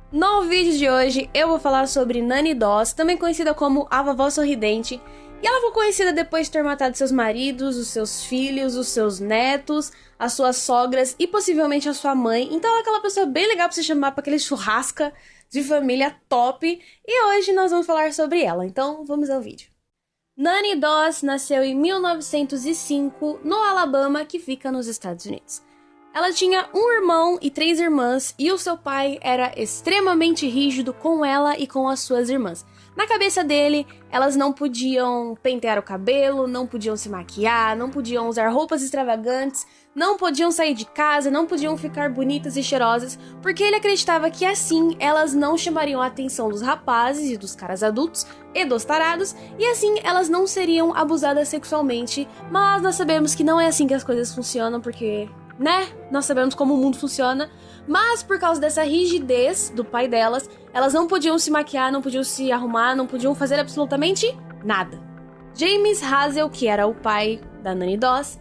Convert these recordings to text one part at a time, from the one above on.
No vídeo de hoje eu vou falar sobre Nanny Doss, também conhecida como a Vovó Sorridente, e ela foi conhecida depois de ter matado seus maridos, os seus filhos, os seus netos, as suas sogras e possivelmente a sua mãe. Então ela é aquela pessoa bem legal pra você chamar pra aquele churrasca de família top, e hoje nós vamos falar sobre ela, então vamos ao vídeo. Nanny Doss nasceu em 1905 no Alabama, que fica nos Estados Unidos. Ela tinha um irmão e 3 irmãs, e o seu pai era extremamente rígido com ela e com as suas irmãs. Na cabeça dele, elas não podiam pentear o cabelo, não podiam se maquiar, não podiam usar roupas extravagantes, não podiam sair de casa, não podiam ficar bonitas e cheirosas, porque ele acreditava que assim elas não chamariam a atenção dos rapazes e dos caras adultos e dos tarados, e assim elas não seriam abusadas sexualmente. Mas nós sabemos que não é assim que as coisas funcionam, porque... nós sabemos como o mundo funciona, mas por causa dessa rigidez do pai delas, elas não podiam se maquiar, não podiam se arrumar, não podiam fazer absolutamente nada. James Hazel, que era o pai da Nanny Doss,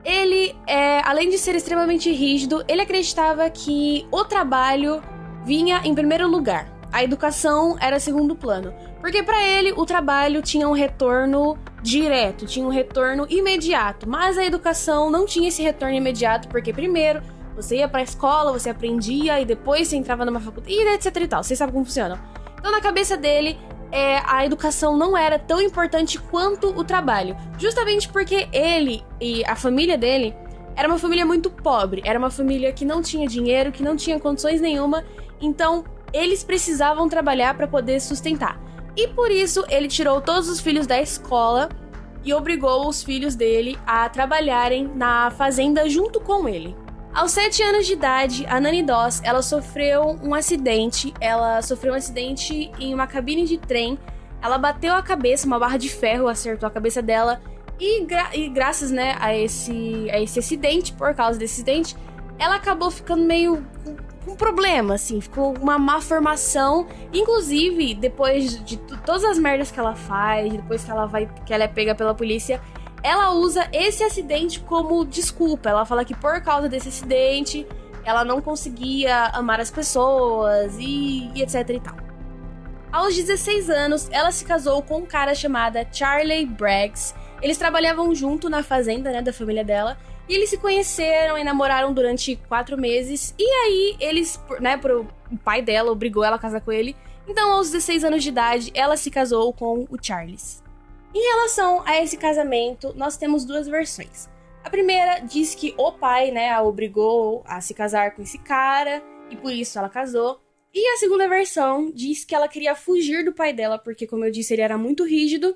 ele, além de ser extremamente rígido, ele acreditava que o trabalho vinha em primeiro lugar. A educação era segundo plano, porque para ele o trabalho tinha um retorno direto, tinha um retorno imediato, mas a educação não tinha esse retorno imediato, porque primeiro você ia pra escola, você aprendia e depois você entrava numa faculdade, e etc e tal, vocês sabem como funciona. Então na cabeça dele, a educação não era tão importante quanto o trabalho, justamente porque ele e a família dele era uma família muito pobre, era uma família que não tinha dinheiro, que não tinha condições nenhuma, então eles precisavam trabalhar para poder sustentar. E por isso ele tirou todos os filhos da escola e obrigou os filhos dele a trabalharem na fazenda junto com ele. Aos 7 anos de idade, a Nanny Doss, ela sofreu um acidente. Ela sofreu um acidente em uma cabine de trem. Ela bateu a cabeça, uma barra de ferro acertou a cabeça dela. E graças, a esse acidente, por causa desse acidente, ela acabou ficando meio com problema, assim, ficou uma má formação. Inclusive, depois de todas as merdas que ela faz, depois que ela é pega pela polícia, ela usa esse acidente como desculpa. Ela fala que por causa desse acidente, ela não conseguia amar as pessoas e etc e tal. Aos 16 anos, ela se casou com um cara chamado Charlie Braggs. Eles trabalhavam junto na fazenda, da família dela. E eles se conheceram e namoraram durante 4 meses. E aí, eles, o pai dela obrigou ela a casar com ele. Então, aos 16 anos de idade, ela se casou com o Charles. Em relação a esse casamento, nós temos 2 versões. A primeira diz que o pai, a obrigou a se casar com esse cara. E por isso ela casou. E a segunda versão diz que ela queria fugir do pai dela, porque, como eu disse, ele era muito rígido.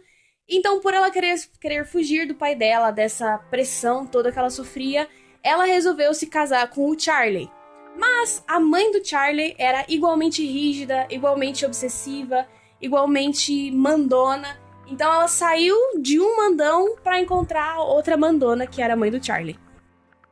Então, por ela querer fugir do pai dela, dessa pressão toda que ela sofria, ela resolveu se casar com o Charlie. Mas a mãe do Charlie era igualmente rígida, igualmente obsessiva, igualmente mandona. Então ela saiu de um mandão para encontrar outra mandona, que era a mãe do Charlie.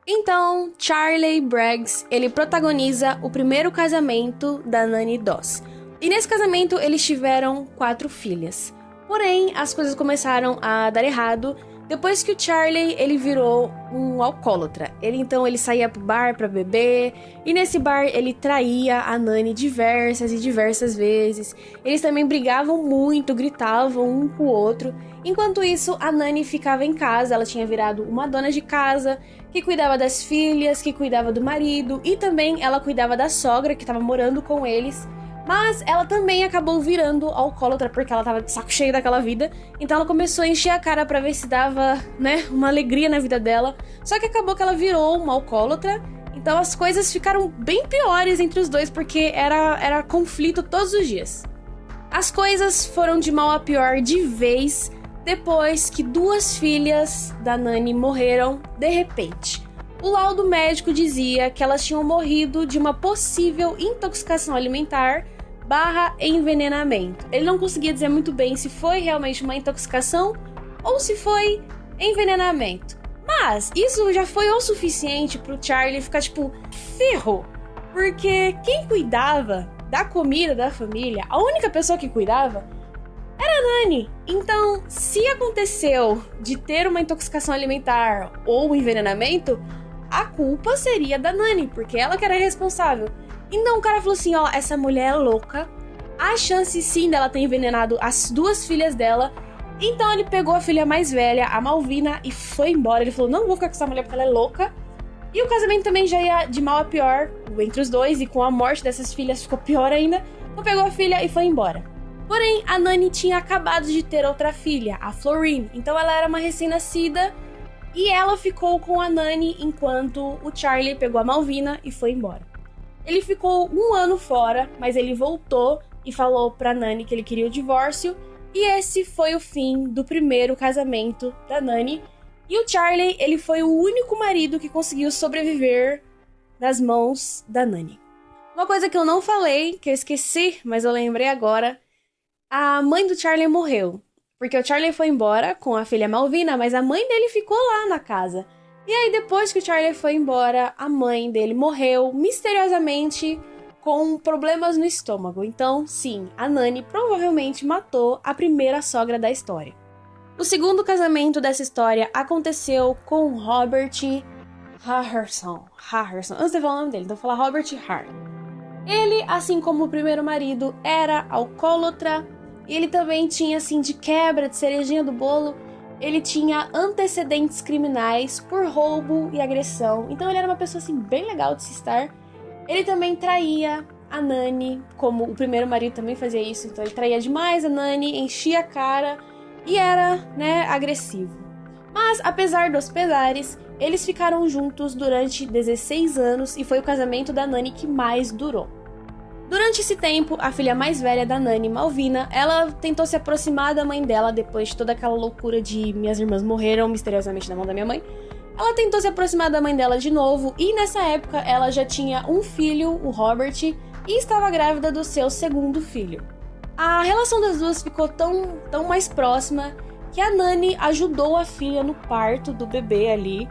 Então, Charlie Braggs, ele protagoniza o primeiro casamento da Nanny Doss. E nesse casamento eles tiveram 4 filhas. Porém, as coisas começaram a dar errado depois que o Charlie, ele virou um alcoólatra. Ele saía pro bar pra beber, e nesse bar ele traía a Nanny diversas e diversas vezes. Eles também brigavam muito, gritavam um com o outro. Enquanto isso, a Nanny ficava em casa. Ela tinha virado uma dona de casa, que cuidava das filhas, que cuidava do marido, e também ela cuidava da sogra, que estava morando com eles. Mas ela também acabou virando alcoólatra, porque ela tava de saco cheio daquela vida. Então ela começou a encher a cara pra ver se dava, uma alegria na vida dela. Só que acabou que ela virou uma alcoólatra. Então as coisas ficaram bem piores entre os dois, porque era conflito todos os dias. As coisas foram de mal a pior de vez, depois que 2 filhas da Nanny morreram de repente. O laudo médico dizia que elas tinham morrido de uma possível intoxicação alimentar / envenenamento. Ele não conseguia dizer muito bem se foi realmente uma intoxicação ou se foi envenenamento. Mas isso já foi o suficiente pro Charlie ficar ferrou. Porque quem cuidava da comida da família, a única pessoa que cuidava, era a Nanny. Então, se aconteceu de ter uma intoxicação alimentar ou um envenenamento, a culpa seria da Nanny, porque ela que era responsável. Então o cara falou assim, ó, essa mulher é louca. Há chance sim dela ter envenenado as 2 filhas dela. Então ele pegou a filha mais velha, a Malvina, e foi embora. Ele falou, não vou ficar com essa mulher porque ela é louca. E o casamento também já ia de mal a pior entre os dois. E com a morte dessas filhas ficou pior ainda. Então pegou a filha e foi embora. Porém, a Nani tinha acabado de ter outra filha, a Florine. Então ela era uma recém-nascida. E ela ficou com a Nani enquanto o Charlie pegou a Malvina e foi embora. Ele ficou 1 ano fora, mas ele voltou e falou pra Nani que ele queria o divórcio. E esse foi o fim do primeiro casamento da Nani. E o Charlie, ele foi o único marido que conseguiu sobreviver das mãos da Nani. Uma coisa que eu não falei, que eu esqueci, mas eu lembrei agora. A mãe do Charlie morreu. Porque o Charlie foi embora com a filha Malvina, mas a mãe dele ficou lá na casa. E aí, depois que o Charlie foi embora, a mãe dele morreu misteriosamente com problemas no estômago. Então, sim, a Nani provavelmente matou a primeira sogra da história. O segundo casamento dessa história aconteceu com Robert Harrison. Antes de falar o nome dele, então vou falar Robert Hart. Ele, assim como o primeiro marido, era alcoólatra. E ele também tinha, assim, de quebra, de cerejinha do bolo, ele tinha antecedentes criminais por roubo e agressão. Então ele era uma pessoa, assim, bem legal de se estar. Ele também traía a Nani, como o primeiro marido também fazia isso. Então ele traía demais a Nani, enchia a cara e era, né, agressivo. Mas, apesar dos pesares, eles ficaram juntos durante 16 anos e foi o casamento da Nani que mais durou. Durante esse tempo, a filha mais velha da Nani, Malvina, ela tentou se aproximar da mãe dela depois de toda aquela loucura de minhas irmãs morreram misteriosamente na mão da minha mãe. Ela tentou se aproximar da mãe dela de novo e nessa época ela já tinha um filho, o Robert, e estava grávida do seu segundo filho. A relação das duas ficou tão mais próxima que a Nani ajudou a filha no parto do bebê ali.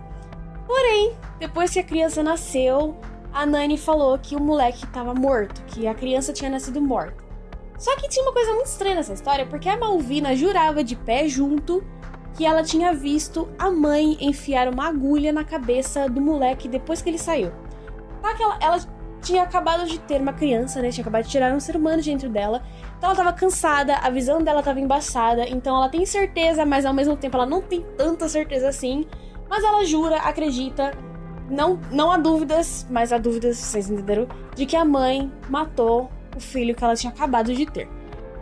Porém, depois que a criança nasceu, a Nani falou que o moleque estava morto, que a criança tinha nascido morta. Só que tinha uma coisa muito estranha nessa história, porque a Malvina jurava de pé junto que ela tinha visto a mãe enfiar uma agulha na cabeça do moleque depois que ele saiu. Tá que ela tinha acabado de ter uma criança, né? Tinha acabado de tirar um ser humano de dentro dela. Então ela tava cansada, a visão dela tava embaçada. Então ela tem certeza, mas ao mesmo tempo ela não tem tanta certeza assim. Mas ela jura, acredita, não há dúvidas, mas há dúvidas, vocês entenderam, de que a mãe matou o filho que ela tinha acabado de ter.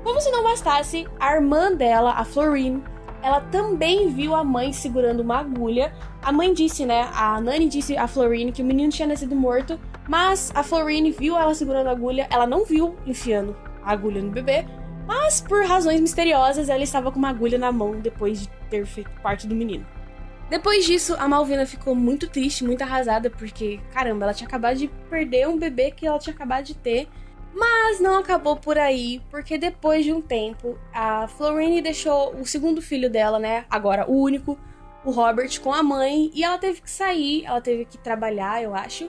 Como se não bastasse, a irmã dela, a Florine, ela também viu a mãe segurando uma agulha. A mãe disse, né, a Nani disse a Florine que o menino tinha nascido morto, mas a Florine viu ela segurando a agulha, ela não viu enfiando a agulha no bebê, mas por razões misteriosas ela estava com uma agulha na mão depois de ter feito parte do menino. Depois disso, a Malvina ficou muito triste, muito arrasada, porque, caramba, ela tinha acabado de perder um bebê que ela tinha acabado de ter. Mas não acabou por aí, porque depois de um tempo, a Florine deixou o segundo filho dela, né, agora o único, o Robert, com a mãe, e ela teve que sair, ela teve que trabalhar, eu acho.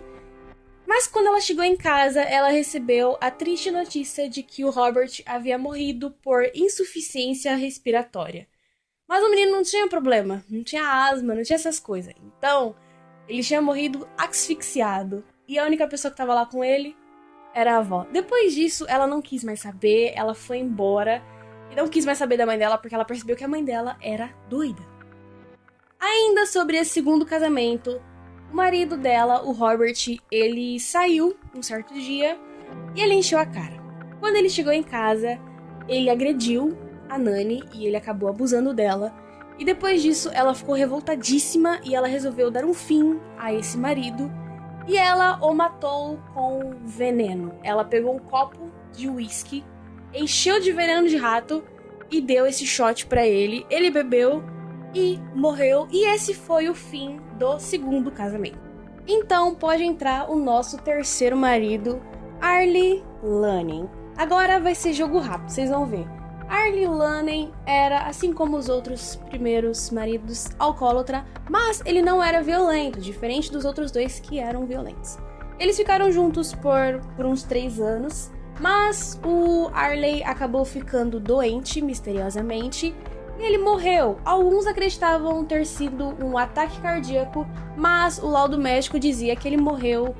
Mas quando ela chegou em casa, ela recebeu a triste notícia de que o Robert havia morrido por insuficiência respiratória. Mas o menino não tinha problema, não tinha asma, não tinha essas coisas. Então, ele tinha morrido asfixiado. E a única pessoa que tava lá com ele era a avó. Depois disso, ela não quis mais saber, ela foi embora. E não quis mais saber da mãe dela, porque ela percebeu que a mãe dela era doida. Ainda sobre esse segundo casamento, o marido dela, o Robert, ele saiu um certo dia e ele encheu a cara. Quando ele chegou em casa, ele agrediu a Nani e ele acabou abusando dela. E depois disso, ela ficou revoltadíssima e ela resolveu dar um fim a esse marido. E ela o matou com veneno. Ela pegou um copo de uísque, encheu de veneno de rato e deu esse shot pra ele. Ele bebeu e morreu. E esse foi o fim do segundo casamento. Então pode entrar o nosso terceiro marido, Arlie Lanning. Agora vai ser jogo rápido, vocês vão ver. Arlie Lanning era, assim como os outros primeiros maridos, alcoólatra, mas ele não era violento, diferente dos outros dois que eram violentos. Eles ficaram juntos por uns 3 anos, mas o Arlie acabou ficando doente misteriosamente e ele morreu. Alguns acreditavam ter sido um ataque cardíaco, mas o laudo médico dizia que ele morreu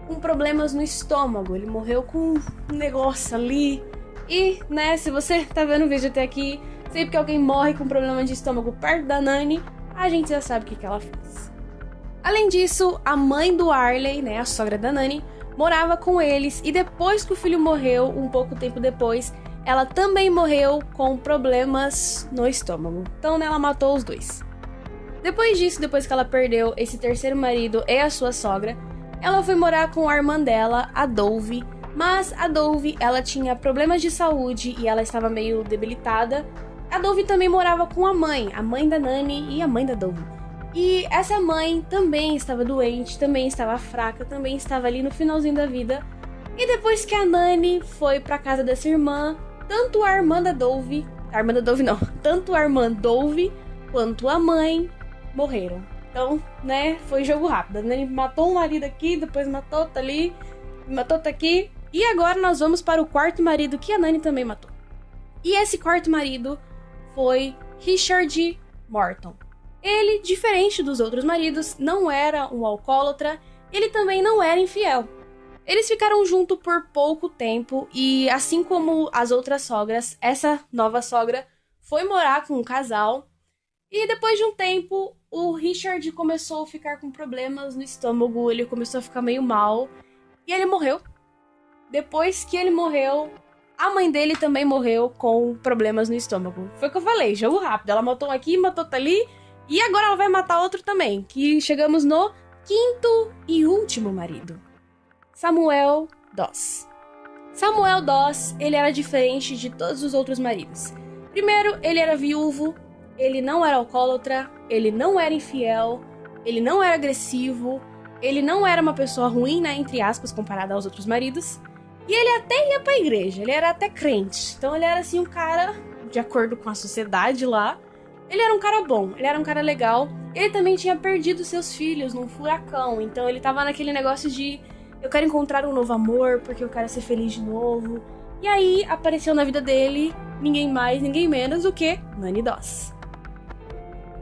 com problemas no estômago. Ele morreu com um negócio ali. E, né, se você tá vendo o vídeo até aqui, sempre que alguém morre com problema de estômago perto da Nani, a gente já sabe o que ela fez. Além disso, a mãe do Arley, né, a sogra da Nani, morava com eles, e depois que o filho morreu, um pouco tempo depois, ela também morreu com problemas no estômago. Então, né, ela matou os dois. Depois disso, depois que ela perdeu esse terceiro marido e a sua sogra, ela foi morar com a irmã dela, a Dove, mas a Dove, ela tinha problemas de saúde e ela estava meio debilitada. A Dove também morava com a mãe da Nani e a mãe da Dove. E essa mãe também estava doente, também estava fraca, também estava ali no finalzinho da vida. E depois que a Nani foi pra casa dessa irmã, tanto a irmã Dove quanto a mãe morreram. Então, né, foi jogo rápido. A Nani matou um marido aqui, depois matou outro ali, matou outro aqui. E agora nós vamos para o quarto marido que a Nani também matou. E esse quarto marido foi Richard Morton. Ele, diferente dos outros maridos, não era um alcoólatra, ele também não era infiel. Eles ficaram juntos por pouco tempo e, assim como as outras sogras, essa nova sogra foi morar com um casal. E depois de um tempo, o Richard começou a ficar com problemas no estômago, ele começou a ficar meio mal e ele morreu. Depois que ele morreu, a mãe dele também morreu com problemas no estômago. Foi o que eu falei, jogo rápido. Ela matou um aqui, matou outro ali, e agora ela vai matar outro também. Que chegamos no quinto e último marido. Samuel Doss. Samuel Doss, ele era diferente de todos os outros maridos. Primeiro, ele era viúvo, ele não era alcoólatra, ele não era infiel, ele não era agressivo, ele não era uma pessoa ruim, né, entre aspas, comparada aos outros maridos. E ele até ia pra igreja, ele era até crente. Então ele era assim um cara, de acordo com a sociedade lá, ele era um cara bom, ele era um cara legal. Ele também tinha perdido seus filhos num furacão, então ele tava naquele negócio de eu quero encontrar um novo amor, porque eu quero ser feliz de novo. E aí apareceu na vida dele ninguém mais, ninguém menos do que Nani Doss.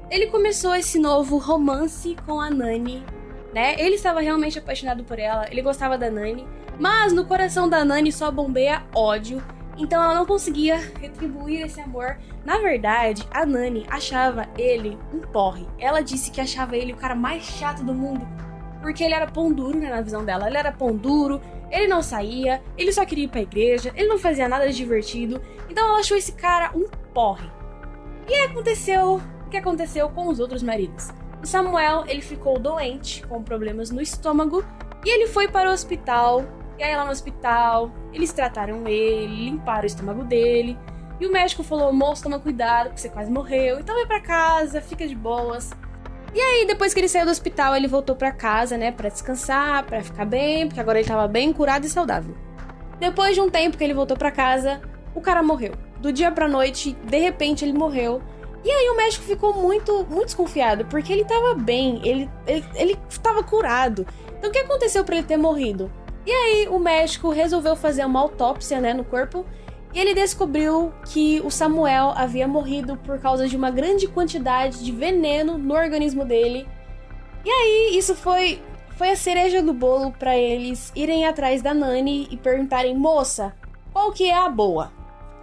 Ele começou esse novo romance com a Nani, né? Ele estava realmente apaixonado por ela, ele gostava da Nani, mas no coração da Nani só bombeia ódio, então ela não conseguia retribuir esse amor. Na verdade, a Nani achava ele um porre. Ela disse que achava ele o cara mais chato do mundo, porque ele era pão duro, né, na visão dela. Ele era pão duro, ele não saía, ele só queria ir pra igreja, ele não fazia nada de divertido, então ela achou esse cara um porre. E aí aconteceu o que aconteceu com os outros maridos. O Samuel, ele ficou doente, com problemas no estômago, e ele foi para o hospital. E aí lá no hospital, eles trataram ele, limparam o estômago dele. E o médico falou, moço, toma cuidado, porque você quase morreu. Então vai pra casa, fica de boas. E aí, depois que ele saiu do hospital, ele voltou pra casa, né, pra descansar, pra ficar bem, porque agora ele tava bem curado e saudável. Depois de um tempo que ele voltou pra casa, o cara morreu. Do dia pra noite, de repente, ele morreu. E aí o médico ficou muito desconfiado, porque ele tava bem, ele tava curado. Então o que aconteceu pra ele ter morrido? E aí o médico resolveu fazer uma autópsia, né, no corpo, e ele descobriu que o Samuel havia morrido por causa de uma grande quantidade de veneno no organismo dele. E aí isso foi a cereja do bolo pra eles irem atrás da Nani e perguntarem, moça, qual que é a boa?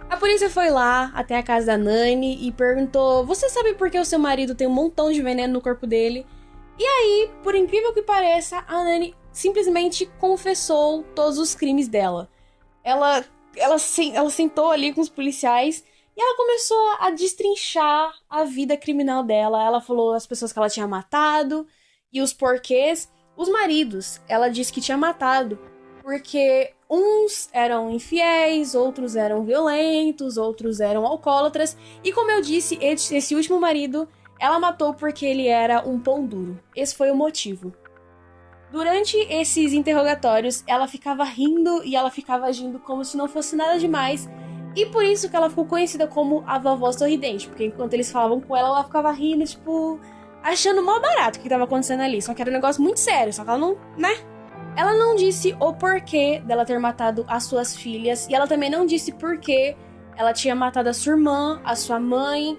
A polícia foi lá até a casa da Nani e perguntou, você sabe por que o seu marido tem um montão de veneno no corpo dele? E aí, por incrível que pareça, a Nani simplesmente confessou todos os crimes dela. Ela sentou ali com os policiais e ela começou a destrinchar a vida criminal dela. Ela falou as pessoas que ela tinha matado e os porquês. Os maridos, ela disse que tinha matado porque uns eram infiéis, outros eram violentos, outros eram alcoólatras. E como eu disse, esse último marido, ela matou porque ele era um pão duro. Esse foi o motivo. Durante esses interrogatórios, ela ficava rindo e ela ficava agindo como se não fosse nada demais. E por isso que ela ficou conhecida como a vovó sorridente. Porque enquanto eles falavam com ela, ela ficava rindo, tipo, achando mal barato o que estava acontecendo ali. Só que era um negócio muito sério, só que ela não, né? Ela não disse o porquê dela ter matado as suas filhas. E ela também não disse porquê ela tinha matado a sua irmã, a sua mãe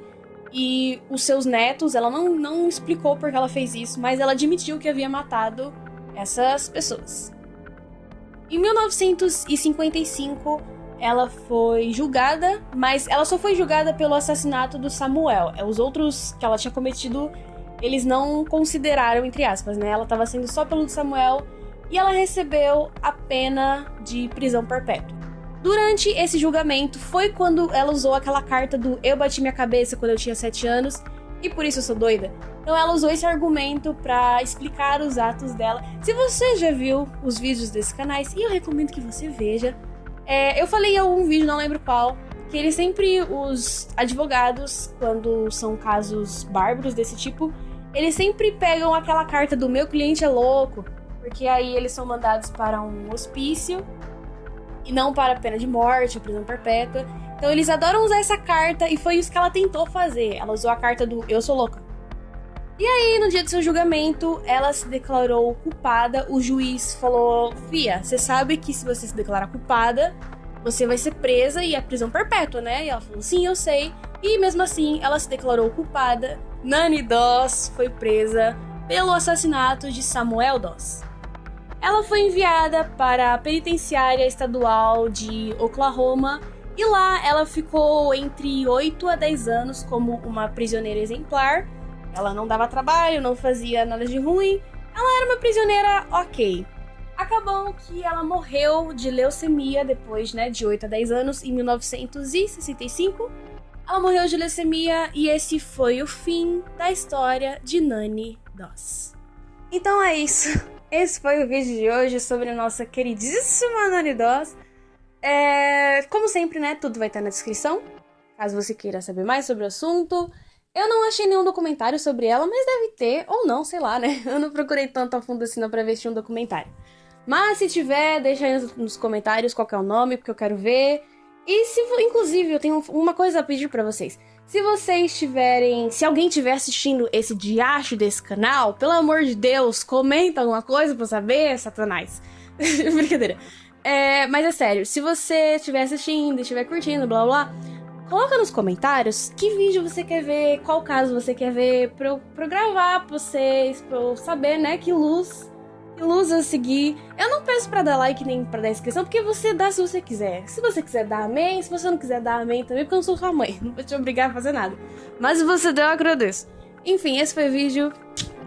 e os seus netos. Ela não explicou por que ela fez isso, mas ela admitiu que havia matado essas pessoas. Em 1955, ela foi julgada, mas ela só foi julgada pelo assassinato do Samuel. Os outros que ela tinha cometido, eles não consideraram, entre aspas, né? Ela estava sendo só pelo Samuel e ela recebeu a pena de prisão perpétua. Durante esse julgamento foi quando ela usou aquela carta do eu bati minha cabeça quando eu tinha 7 anos e por isso eu sou doida. Então ela usou esse argumento pra explicar os atos dela. Se você já viu os vídeos desses canais, e eu recomendo que você veja, eu falei em algum vídeo, não lembro qual, que eles sempre, os advogados, quando são casos bárbaros desse tipo, eles sempre pegam aquela carta do meu cliente é louco, porque aí eles são mandados para um hospício e não para a pena de morte ou prisão perpétua. Então eles adoram usar essa carta e foi isso que ela tentou fazer. Ela usou a carta do eu sou louca. E aí, no dia do seu julgamento, ela se declarou culpada. O juiz falou: Fia, você sabe que se você se declarar culpada, você vai ser presa e é prisão perpétua, né? E ela falou: sim, eu sei. E mesmo assim, ela se declarou culpada. Nani Doss foi presa pelo assassinato de Samuel Doss. Ela foi enviada para a penitenciária estadual de Oklahoma e lá ela ficou entre 8 a 10 anos como uma prisioneira exemplar. Ela não dava trabalho, não fazia nada de ruim. Ela era uma prisioneira ok. Acabou que ela morreu de leucemia depois, né, de 8 a 10 anos, em 1965. Ela morreu de leucemia e esse foi o fim da história de Nani Doss. Então é isso. Esse foi o vídeo de hoje sobre a nossa queridíssima Nani Doss. Como sempre, né, tudo vai estar na descrição, caso você queira saber mais sobre o assunto. Eu não achei nenhum documentário sobre ela, mas deve ter, ou não, sei lá, né? Eu não procurei tanto a fundo assim não pra ver se tinha um documentário. Mas se tiver, deixa aí nos comentários qual que é o nome, porque eu quero ver. E inclusive, eu tenho uma coisa a pedir pra vocês. Se vocês tiverem, se alguém estiver assistindo esse diacho desse canal, pelo amor de Deus, comenta alguma coisa pra eu saber, Satanás. Brincadeira. Mas é sério, se você estiver assistindo, estiver curtindo, blá blá, coloca nos comentários que vídeo você quer ver, qual caso você quer ver, pra eu gravar pra vocês, pra eu saber, né, que luz eu seguir. Eu não peço pra dar like nem pra dar inscrição, porque você dá se você quiser. Se você quiser dar amém, se você não quiser dar amém também, porque eu não sou sua mãe, não vou te obrigar a fazer nada. Mas se você der, eu agradeço. Enfim, esse foi o vídeo.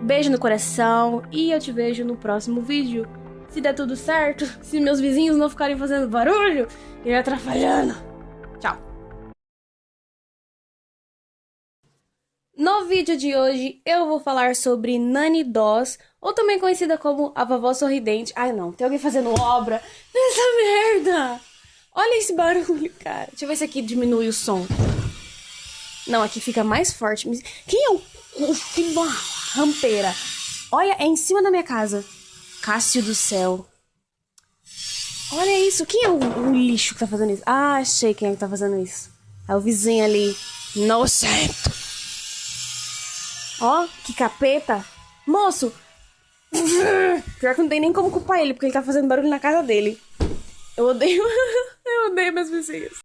Beijo no coração e eu te vejo no próximo vídeo. Se der tudo certo, se meus vizinhos não ficarem fazendo barulho e me atrapalhando. Tchau. No vídeo de hoje, eu vou falar sobre Nani Doss, ou também conhecida como a Vovó Sorridente. Ai não, tem alguém fazendo obra nessa merda! Olha esse barulho, cara. Deixa eu ver se aqui diminui o som. Não, aqui fica mais forte. Quem é o filho de uma rampeira? Olha, é em cima da minha casa. Cássio do céu. Olha isso, quem é o lixo que tá fazendo isso? Ah, achei quem é que tá fazendo isso. É o vizinho ali, nojento. Ó, que capeta. Moço. Pior que não tem nem como culpar ele, porque ele tá fazendo barulho na casa dele. Eu odeio meus vizinhos.